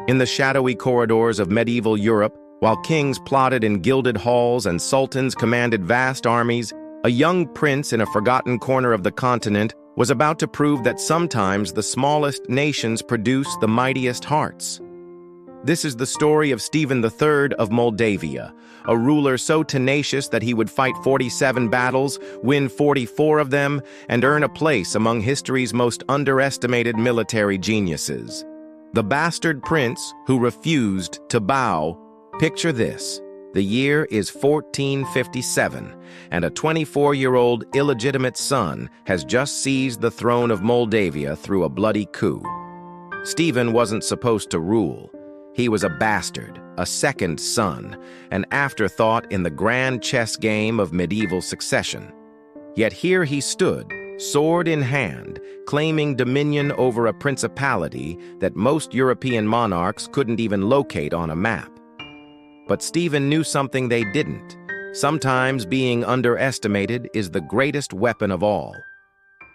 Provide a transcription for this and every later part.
In the shadowy corridors of medieval Europe, while kings plotted in gilded halls and sultans commanded vast armies, a young prince in a forgotten corner of the continent was about to prove that sometimes the smallest nations produce the mightiest hearts. This is the story of Stephen III of Moldavia, a ruler so tenacious that he would fight 47 battles, win 44 of them, and earn a place among history's most underestimated military geniuses. The bastard prince who refused to bow. Picture this. The year is 1457, and a 24-year-old illegitimate son has just seized the throne of Moldavia through a bloody coup. Stephen wasn't supposed to rule. He was a bastard, a second son, an afterthought in the grand chess game of medieval succession. Yet here he stood, sword in hand, claiming dominion over a principality that most European monarchs couldn't even locate on a map. But Stephen knew something they didn't. Sometimes being underestimated is the greatest weapon of all.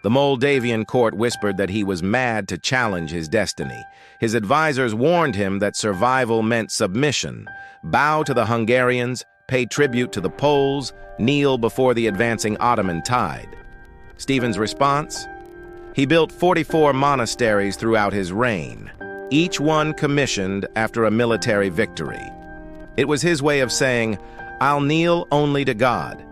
The Moldavian court whispered that he was mad to challenge his destiny. His advisors warned him that survival meant submission. Bow to the Hungarians, pay tribute to the Poles, kneel before the advancing Ottoman tide. Stephen's response? He built 44 monasteries throughout his reign, each one commissioned after a military victory. It was his way of saying, "I'll kneel only to God."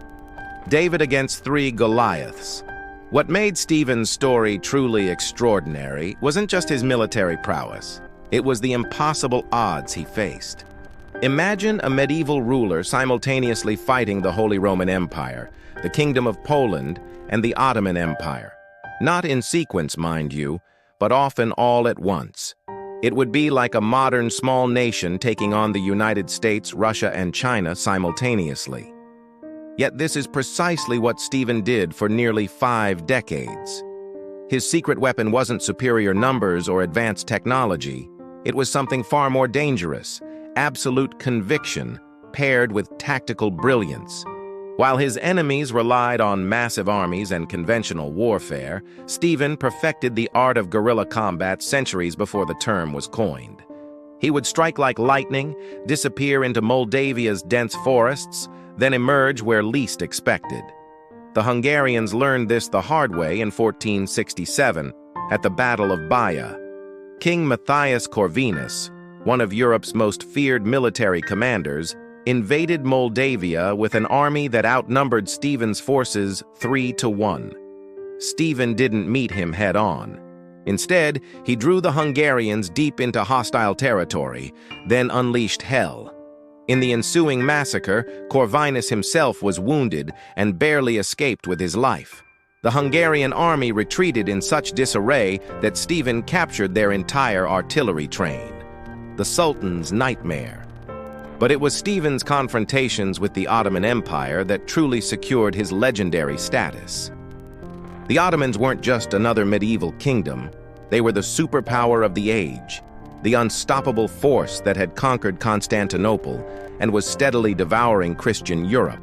David against 3 Goliaths. What made Stephen's story truly extraordinary wasn't just his military prowess. It was the impossible odds he faced. Imagine a medieval ruler simultaneously fighting the Holy Roman Empire, the Kingdom of Poland, and the Ottoman Empire. Not in sequence, mind you, but often all at once. It would be like a modern small nation taking on the United States, Russia, and China simultaneously. Yet this is precisely what Stephen did for nearly 5 decades. His secret weapon wasn't superior numbers or advanced technology. It was something far more dangerous, absolute conviction paired with tactical brilliance. While his enemies relied on massive armies and conventional warfare, Stephen perfected the art of guerrilla combat centuries before the term was coined. He would strike like lightning, disappear into Moldavia's dense forests, then emerge where least expected. The Hungarians learned this the hard way in 1467 at the Battle of Baia. King Matthias Corvinus, one of Europe's most feared military commanders, invaded Moldavia with an army that outnumbered Stephen's forces 3-1. Stephen didn't meet him head-on. Instead, he drew the Hungarians deep into hostile territory, then unleashed hell. In the ensuing massacre, Corvinus himself was wounded and barely escaped with his life. The Hungarian army retreated in such disarray that Stephen captured their entire artillery train. The Sultan's nightmare. But it was Stephen's confrontations with the Ottoman Empire that truly secured his legendary status. The Ottomans weren't just another medieval kingdom. They were the superpower of the age, the unstoppable force that had conquered Constantinople and was steadily devouring Christian Europe.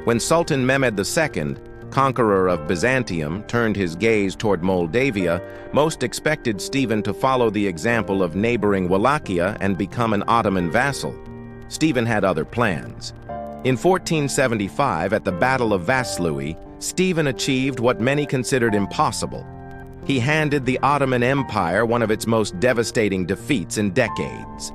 When Sultan Mehmed II, conqueror of Byzantium, turned his gaze toward Moldavia, most expected Stephen to follow the example of neighboring Wallachia and become an Ottoman vassal. Stephen had other plans. In 1475, at the Battle of Vaslui, Stephen achieved what many considered impossible. He handed the Ottoman Empire one of its most devastating defeats in decades.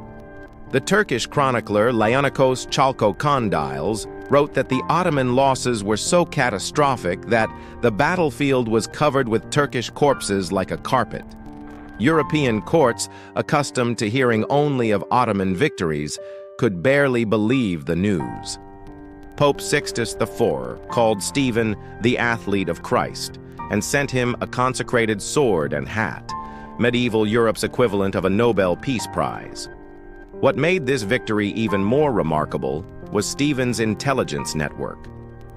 The Turkish chronicler Leonikos Chalkokondyles wrote that the Ottoman losses were so catastrophic that the battlefield was covered with Turkish corpses like a carpet. European courts, accustomed to hearing only of Ottoman victories, could barely believe the news. Pope Sixtus IV called Stephen the athlete of Christ and sent him a consecrated sword and hat, medieval Europe's equivalent of a Nobel Peace Prize. What made this victory even more remarkable was Stephen's intelligence network.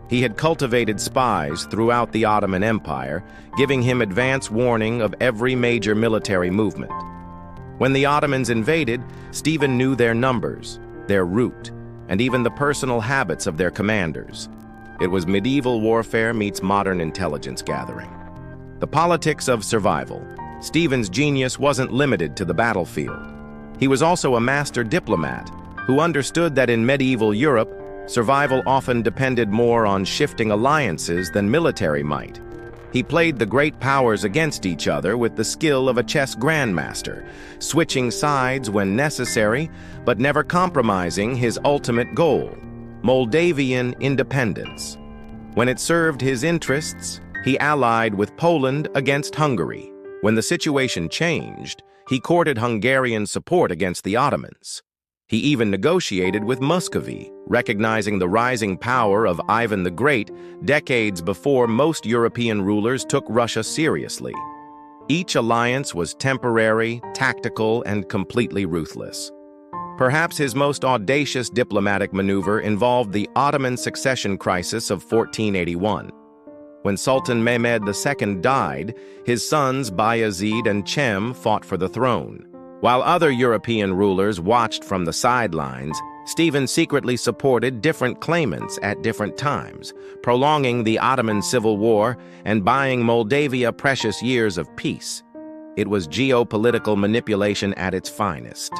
He had cultivated spies throughout the Ottoman Empire, giving him advance warning of every major military movement. When the Ottomans invaded, Stephen knew their numbers, their route, and even the personal habits of their commanders. It was medieval warfare meets modern intelligence gathering. The politics of survival. Stephen's genius wasn't limited to the battlefield. He was also a master diplomat who understood that in medieval Europe, survival often depended more on shifting alliances than military might. He played the great powers against each other with the skill of a chess grandmaster, switching sides when necessary, but never compromising his ultimate goal, Moldavian independence. When it served his interests, he allied with Poland against Hungary. When the situation changed, he courted Hungarian support against the Ottomans. He even negotiated with Muscovy, recognizing the rising power of Ivan the Great decades before most European rulers took Russia seriously. Each alliance was temporary, tactical, and completely ruthless. Perhaps his most audacious diplomatic maneuver involved the Ottoman succession crisis of 1481. When Sultan Mehmed II died, his sons Bayezid and Cem fought for the throne. While other European rulers watched from the sidelines, Stephen secretly supported different claimants at different times, prolonging the Ottoman Civil War and buying Moldavia precious years of peace. It was geopolitical manipulation at its finest.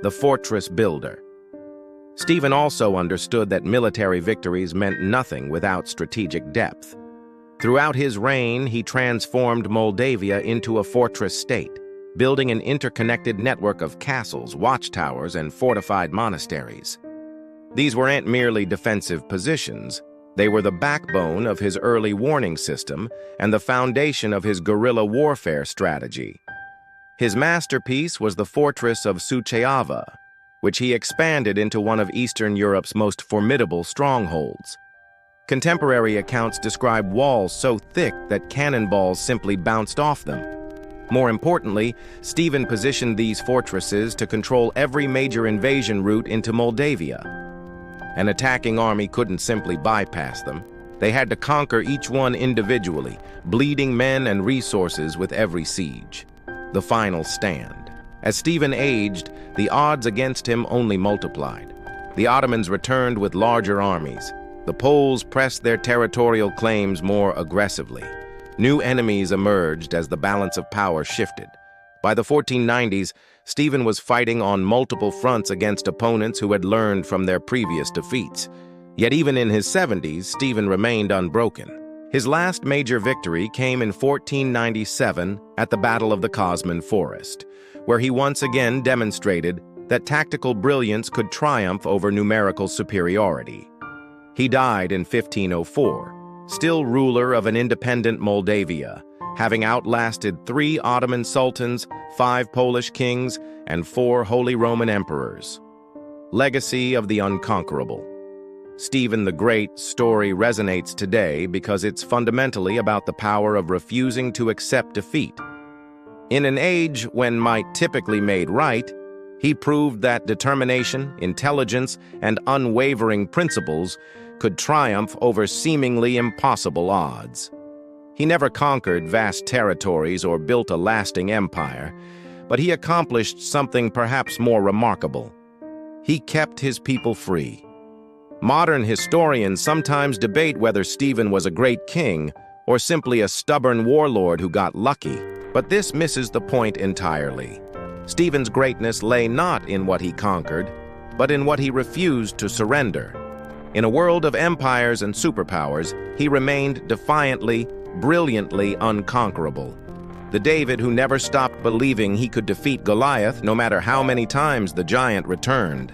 The fortress builder. Stephen also understood that military victories meant nothing without strategic depth. Throughout his reign, he transformed Moldavia into a fortress state, building an interconnected network of castles, watchtowers, and fortified monasteries. These weren't merely defensive positions. They were the backbone of his early warning system and the foundation of his guerrilla warfare strategy. His masterpiece was the fortress of Suceava, which he expanded into one of Eastern Europe's most formidable strongholds. Contemporary accounts describe walls so thick that cannonballs simply bounced off them. More importantly, Stephen positioned these fortresses to control every major invasion route into Moldavia. An attacking army couldn't simply bypass them. They had to conquer each one individually, bleeding men and resources with every siege. The final stand. As Stephen aged, the odds against him only multiplied. The Ottomans returned with larger armies. The Poles pressed their territorial claims more aggressively. New enemies emerged as the balance of power shifted. By the 1490s, Stephen was fighting on multiple fronts against opponents who had learned from their previous defeats. Yet even in his 70s, Stephen remained unbroken. His last major victory came in 1497 at the Battle of the Cosman Forest, where he once again demonstrated that tactical brilliance could triumph over numerical superiority. He died in 1504. Still ruler of an independent Moldavia, having outlasted 3 Ottoman sultans, 5 Polish kings, and 4 Holy Roman emperors. Legacy of the unconquerable. Stephen the Great's story resonates today because it's fundamentally about the power of refusing to accept defeat. In an age when might typically made right, he proved that determination, intelligence, and unwavering principles could triumph over seemingly impossible odds. He never conquered vast territories or built a lasting empire, but he accomplished something perhaps more remarkable. He kept his people free. Modern historians sometimes debate whether Stephen was a great king or simply a stubborn warlord who got lucky, but this misses the point entirely. Stephen's greatness lay not in what he conquered, but in what he refused to surrender. In a world of empires and superpowers, he remained defiantly, brilliantly unconquerable. The David who never stopped believing he could defeat Goliath no matter how many times the giant returned.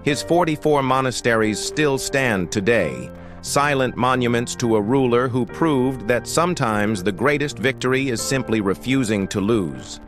His 44 monasteries still stand today, silent monuments to a ruler who proved that sometimes the greatest victory is simply refusing to lose.